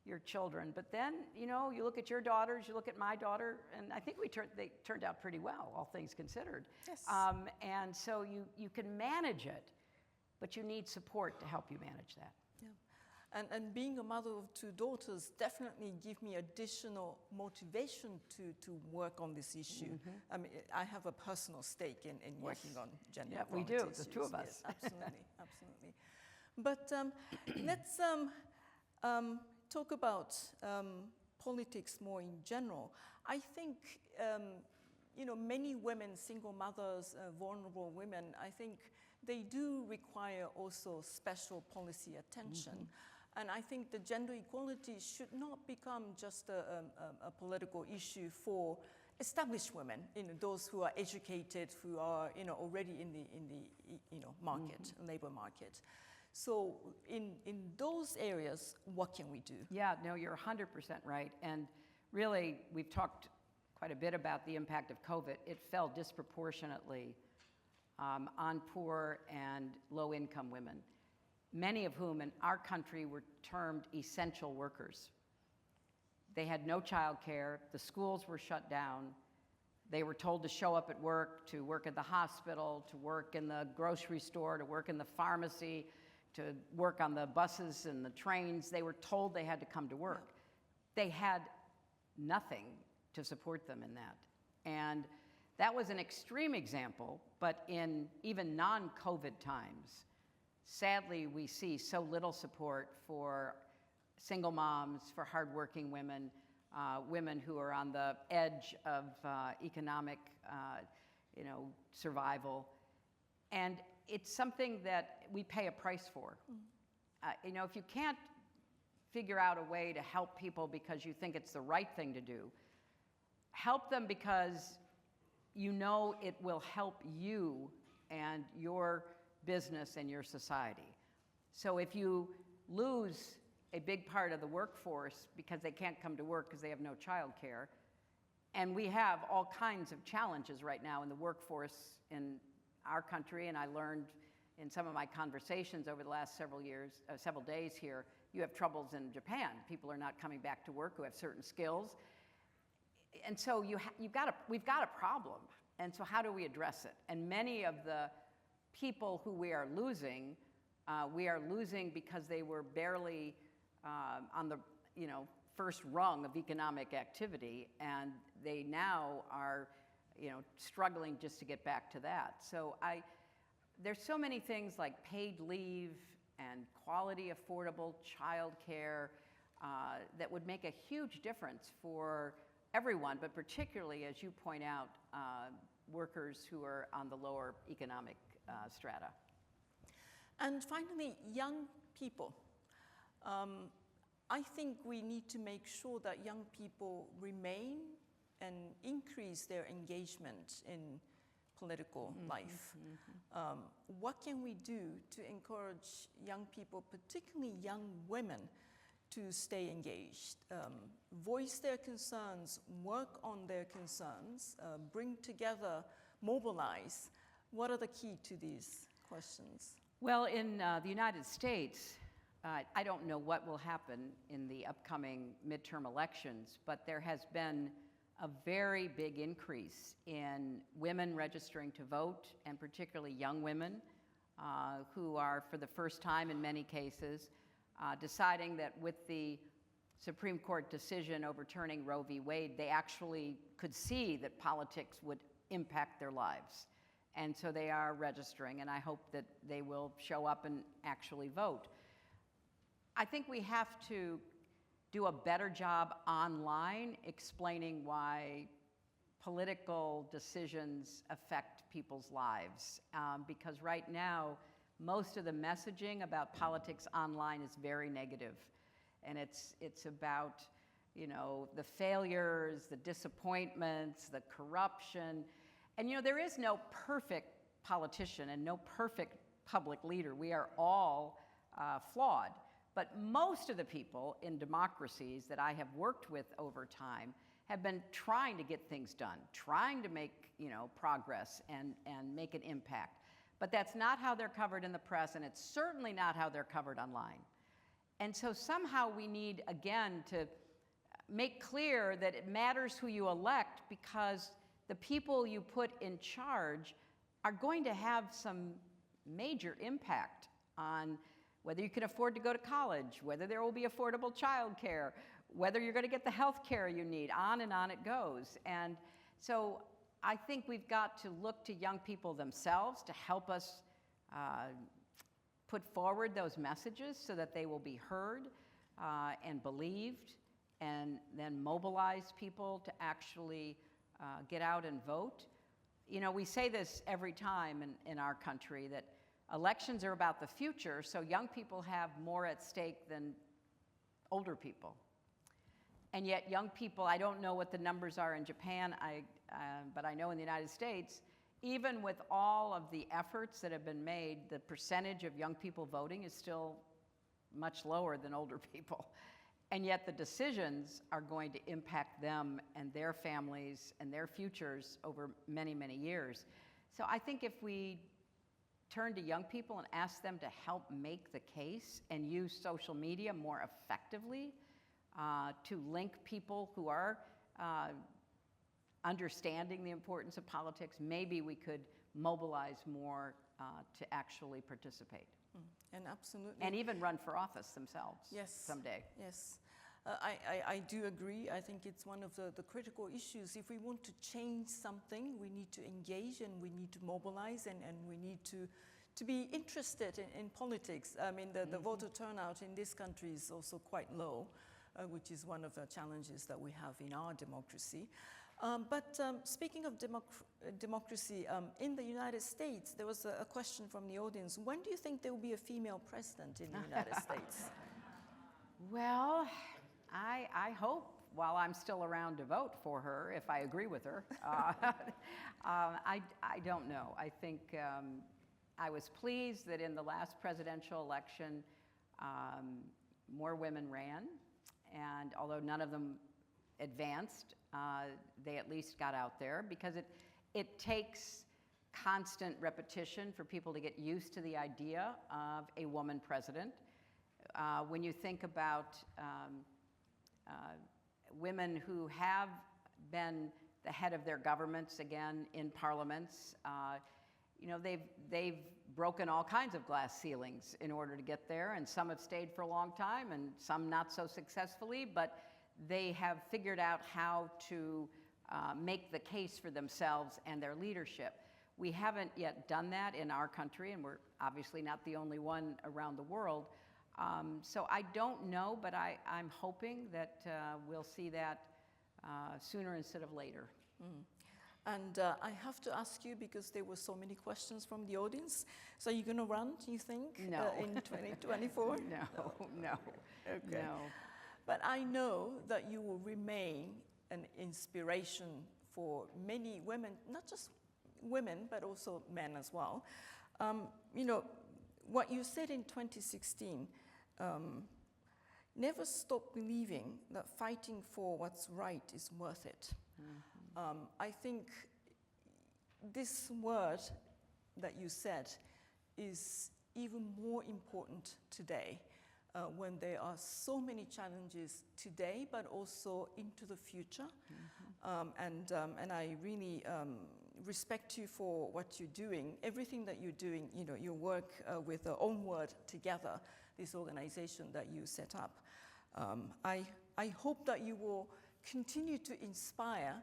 your children. But then, you look at your daughters, you look at my daughter, and I think they turned out pretty well, all things considered. Yes. And so you can manage it, but you need support to help you manage that. Yeah. And being a mother of 2 daughters definitely give me additional motivation to work on this issue. I mean, I have a personal stake in working on gender equality we do, issues. the 2 of us. Yes, absolutely, absolutely. But let's talk about politics more in general. I think, many women, single mothers, vulnerable women, I think they do require also special policy attention. And I think the gender equality should not become just a political issue for established women, those who are educated, who are, already in the market, labor market. So in those areas, what can we do? Yeah, no, you're 100% right. And really, we've talked quite a bit about the impact of COVID. It fell disproportionately on poor and low-income women, many of whom in our country were termed essential workers. They had no child care. The schools were shut down. They were told to show up at work, to work at the hospital, to work in the grocery store, to work in the pharmacy, to work on the buses and the trains. They were told they had to come to work. They had nothing to support them in that. And that was an extreme example, but in even non-COVID times, sadly, we see so little support for single moms, for hardworking women, women who are on the edge of economic, survival. And it's something that we pay a price for. If you can't figure out a way to help people because you think it's the right thing to do, help them because it will help you and your business and your society. So if you lose a big part of the workforce because they can't come to work because they have no child care, and we have all kinds of challenges right now in the workforce in our country, and I learned, in some of my conversations over the last several days here, you have troubles in Japan. People are not coming back to work who have certain skills. And so we've got a problem. And so how do we address it? And many of the people who we are losing because they were barely on the first rung of economic activity, and they now are struggling just to get back to that. So there's so many things like paid leave and quality affordable childcare that would make a huge difference for everyone, but particularly, as you point out, workers who are on the lower economic strata. And finally, young people. I think we need to make sure that young people remain and increase their engagement in political life. What can we do to encourage young people, particularly young women, to stay engaged, voice their concerns, work on their concerns, bring together, mobilize? What are the key to these questions? Well, in the United States, I don't know what will happen in the upcoming midterm elections, but there has been a very big increase in women registering to vote, and particularly young women who are, for the first time in many cases, deciding that with the Supreme Court decision overturning Roe v. Wade, they actually could see that politics would impact their lives. And so they are registering, and I hope that they will show up and actually vote. I think we have to do a better job online explaining why political decisions affect people's lives. Because right now, most of the messaging about politics online is very negative. And it's about, the failures, the disappointments, the corruption. And, there is no perfect politician and no perfect public leader. We are all flawed. But most of the people in democracies that I have worked with over time have been trying to get things done, trying to make, progress and make an impact. But that's not how they're covered in the press, and it's certainly not how they're covered online. And so somehow we need, again, to make clear that it matters who you elect, because the people you put in charge are going to have some major impact on whether you can afford to go to college, whether there will be affordable childcare, whether you're going to get the health care you need, on and on it goes. And so I think we've got to look to young people themselves to help us put forward those messages so that they will be heard and believed, and then mobilize people to actually get out and vote. We say this every time in our country, that elections are about the future, so young people have more at stake than older people. And yet young people, I don't know what the numbers are in Japan, but I know in the United States, even with all of the efforts that have been made, the percentage of young people voting is still much lower than older people. And yet the decisions are going to impact them and their families and their futures over many, many years. So I think if we turn to young people and ask them to help make the case and use social media more effectively to link people who are understanding the importance of politics, maybe we could mobilize more to actually participate. And absolutely. And even run for office themselves someday. Yes. I do agree. I think it's one of the critical issues. If we want to change something, we need to engage and we need to mobilize and we need to be interested in politics. I mean, the voter turnout in this country is also quite low, which is one of the challenges that we have in our democracy. But speaking of democracy, in the United States, there was a question from the audience. When do you think there will be a female president in the United States? Well, I hope while I'm still around to vote for her, if I agree with her. I don't know. I think I was pleased that in the last presidential election, more women ran. And although none of them advanced, they at least got out there, because it takes constant repetition for people to get used to the idea of a woman president. When you think about women who have been the head of their governments, again, in parliaments, they've broken all kinds of glass ceilings in order to get there, and some have stayed for a long time and some not so successfully, but they have figured out how to make the case for themselves and their leadership. We haven't yet done that in our country, and we're obviously not the only one around the world. So I don't know, but I'm hoping that we'll see that sooner instead of later. And I have to ask you, because there were so many questions from the audience, so you're going to run, do you think, No. In 2024? No. Okay. No. But I know that you will remain an inspiration for many women, not just women, but also men as well. What you said in 2016, never stop believing that fighting for what's right is worth it. I think this word that you said is even more important today when there are so many challenges today, but also into the future. And I really respect you for what you're doing, everything that you're doing, your work with the Onward Together, this organization that you set up. I hope that you will continue to inspire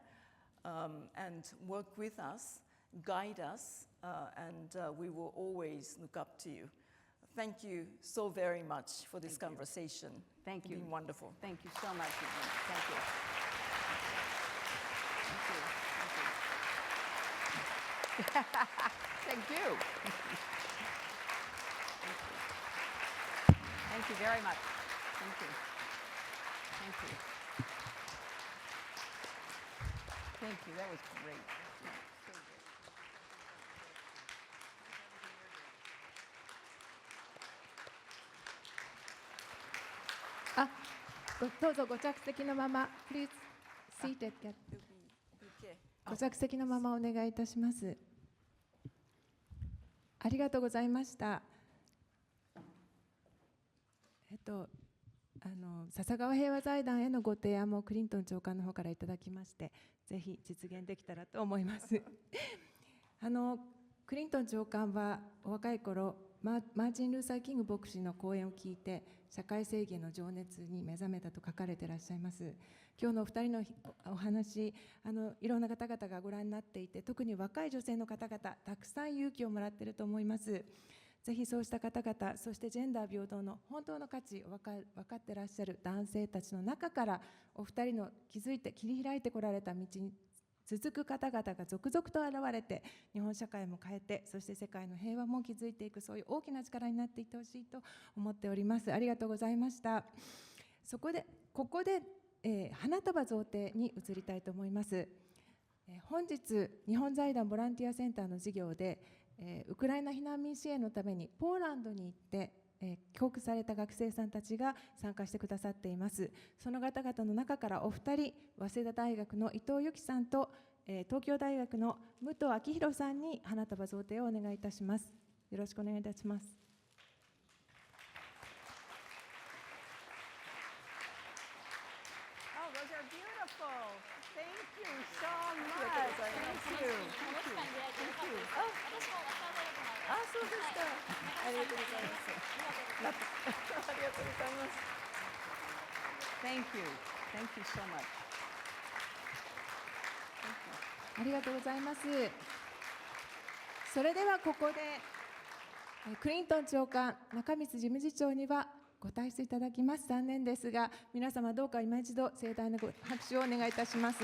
and work with us, guide us, and we will always look up to you. Thank you so very much for this conversation. Thank you. It's been wonderful. Thank you so much. Thank you. Thank you. Thank you very much. Thank you. Thank you. Thank you. That was great.どうぞご着席のまま、Please seated. ご着席のままお願いいたします。ありがとうございました。笹川平和財団へのご提案もクリントン長官の方からいただきまして、ぜひ実現できたらと思います。クリントン長官はお若い頃、マーチン・ルーサー・キング牧師の講演を聞いて、社会正義への情熱に目覚めたと書かれていらっしゃいます。今日のお二人のお話、いろんな方々がご覧になっていて、特に若い女性の方々、たくさん勇気をもらっていると思います。ぜひそうした方々、そしてジェンダー平等の本当の価値を分かっていらっしゃる男性たちの中から、お二人の築いて切り開いてこられた道に続く方々が続々と現れて、日本社会も変えて、そして世界の平和も築いていく、そういう大きな力になっていってほしいと思っております。ありがとうございました。ここで、花束贈呈に移りたいと思います。本日、日本財団ボランティアセンターの事業で、ウクライナ避難民支援のためにポーランドに行って、帰国された学生さんたちが参加してくださっています。その方々の中からお二人、早稲田大学の伊藤由紀さんと、東京大学の武藤昭弘さんに花束贈呈をお願いいたします。よろしくお願いいたします。Oh, those are beautiful. Thank you so much. Thank you. Thank you. あ、そうですか。ありがとうございます。ありがとうございます。Thank you. Thank you so much. ありがとうございます。それではここでクリントン長官、中光事務次長にはご退出いただきます。残念ですが、皆様どうか今一度盛大な拍手をお願いいたします。